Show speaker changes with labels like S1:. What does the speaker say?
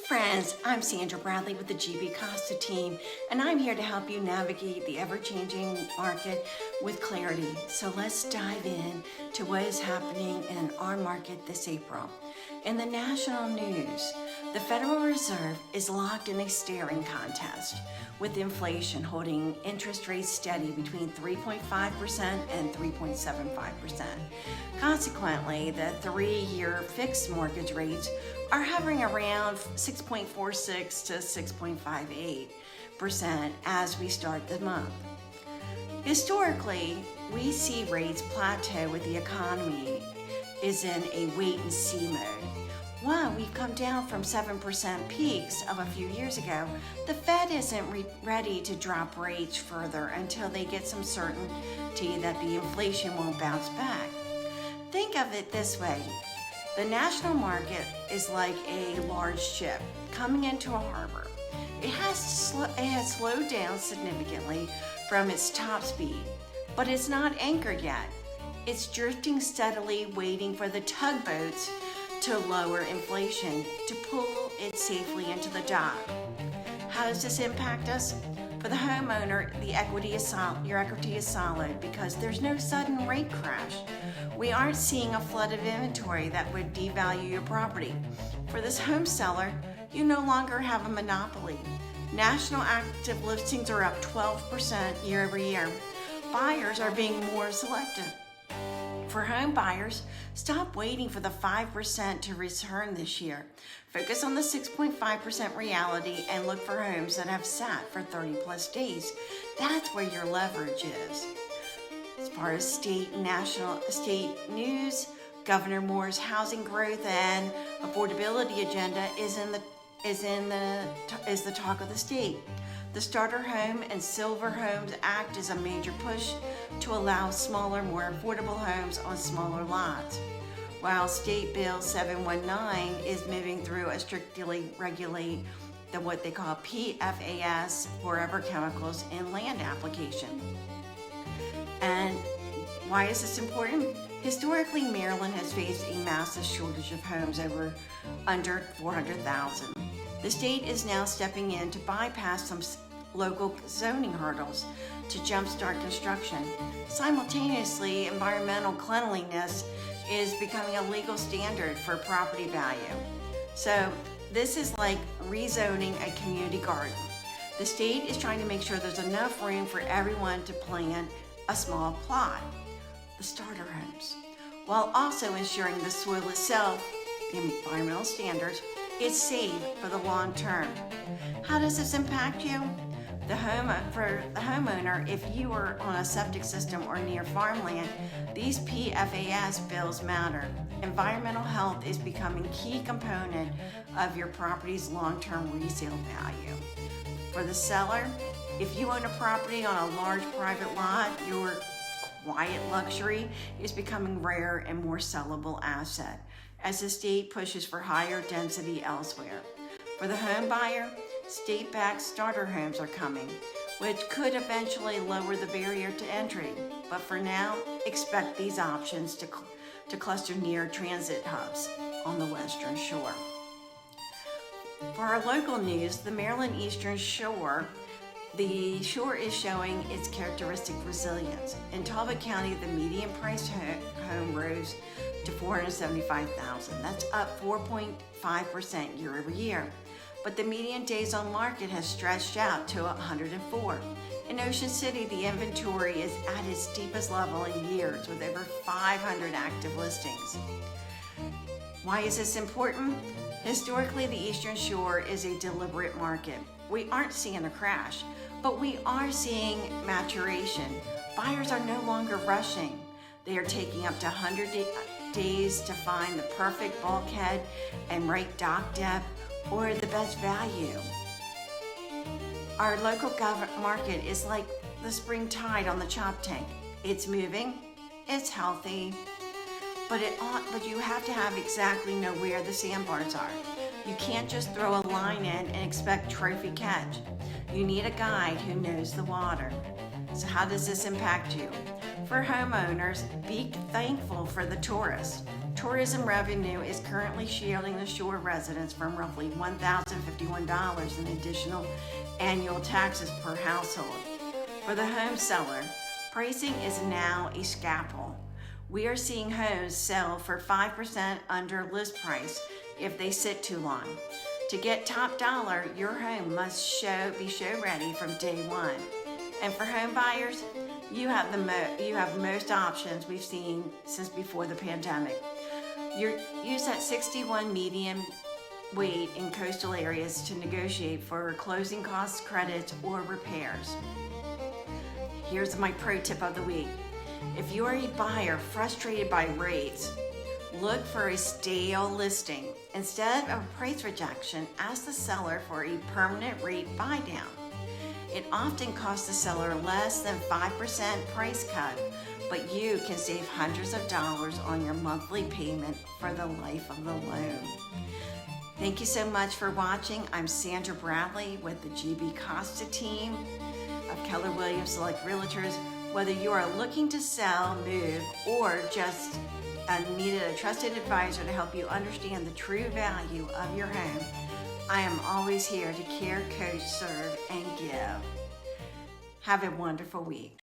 S1: friends, I'm Sandra Bradley with the GB Costa team, and I'm here to help you navigate the ever-changing market with clarity. So let's dive in to what is happening in our market this April. In the national news, the Federal Reserve is locked in a staring contest, with inflation holding interest rates steady between 3.5% and 3.75%. Consequently, the 3-year fixed mortgage rates are hovering around 6.46 to 6.58% as we start the month. Historically, we see rates plateau with the economy is in a wait-and-see mode. While we've come down from 7% peaks of a few years ago, the Fed isn't ready to drop rates further until they get some certainty that the inflation won't bounce back. Think of it this way. The national market is like a large ship coming into a harbor. It has slowed down significantly from its top speed, but it's not anchored yet. It's drifting steadily, waiting for the tugboats to lower inflation to pull it safely into the dock. How does this impact us? For the homeowner, your equity is solid because there's no sudden rate crash. We aren't seeing a flood of inventory that would devalue your property. For this home seller, you no longer have a monopoly. National active listings are up 12% year over year. Buyers are being more selective. For home buyers, stop waiting for the 5% to return this year. Focus on the 6.5% reality and look for homes that have sat for 30 plus days. That's where your leverage is. As far as state and national news, Governor Moore's housing growth and affordability agenda is the talk of the state. The Starter Home and Silver Homes Act is a major push to allow smaller, more affordable homes on smaller lots, while State Bill 719 is moving through a strictly regulate what they call PFAS, forever chemicals, in land application. And why is this important? Historically, Maryland has faced a massive shortage of homes under 400,000. The state is now stepping in to bypass some local zoning hurdles to jumpstart construction. Simultaneously, environmental cleanliness is becoming a legal standard for property value. So this is like rezoning a community garden. The state is trying to make sure there's enough room for everyone to plant a small plot, the starter homes, while also ensuring the soil itself, the environmental standards, is safe for the long term. How does this impact you? For the homeowner, if you are on a septic system or near farmland, these PFAS bills matter. Environmental health is becoming a key component of your property's long-term resale value. For the seller, if you own a property on a large private lot, your quiet luxury is becoming rare and more sellable asset as the state pushes for higher density elsewhere. For the home buyer, state-backed starter homes are coming, which could eventually lower the barrier to entry. But for now, expect these options to cluster near transit hubs on the Western Shore. For our local news, the Maryland Eastern Shore, the shore is showing its characteristic resilience. In Talbot County, the median price home rose to $475,000. That's up 4.5% year over year. But the median days on market has stretched out to 104. In Ocean City, the inventory is at its deepest level in years with over 500 active listings. Why is this important? Historically, the Eastern Shore is a deliberate market. We aren't seeing a crash, but we are seeing maturation. Buyers are no longer rushing. They are taking up to 100 days to find the perfect bulkhead and right dock depth or the best value. Our local market is like the spring tide on the chop tank. It's moving, it's healthy, but you have to exactly know where the sandbars are. You can't just throw a line in and expect trophy catch. You need a guide who knows the water. So how does this impact you? For homeowners, be thankful for the tourists. Tourism revenue is currently shielding the shore residents from roughly $1,051 in additional annual taxes per household. For the home seller, pricing is now a scalpel. We are seeing homes sell for 5% under list price if they sit too long. To get top dollar, your home must be show ready from day one. And for home buyers, you have most options we've seen since before the pandemic. Use that 61 median weight in coastal areas to negotiate for closing costs, credits, or repairs. Here's my pro tip of the week. If you are a buyer frustrated by rates, look for a stale listing. Instead of a price rejection, ask the seller for a permanent rate buy down. It often costs the seller less than 5% price cut, but you can save hundreds of dollars on your monthly payment for the life of the loan. Thank you so much for watching. I'm Sandra Bradley with the GB Costa team of Keller Williams Select Realtors. Whether you are looking to sell, move, or just needed a trusted advisor to help you understand the true value of your home, I am always here to care, coach, serve, and give. Have a wonderful week.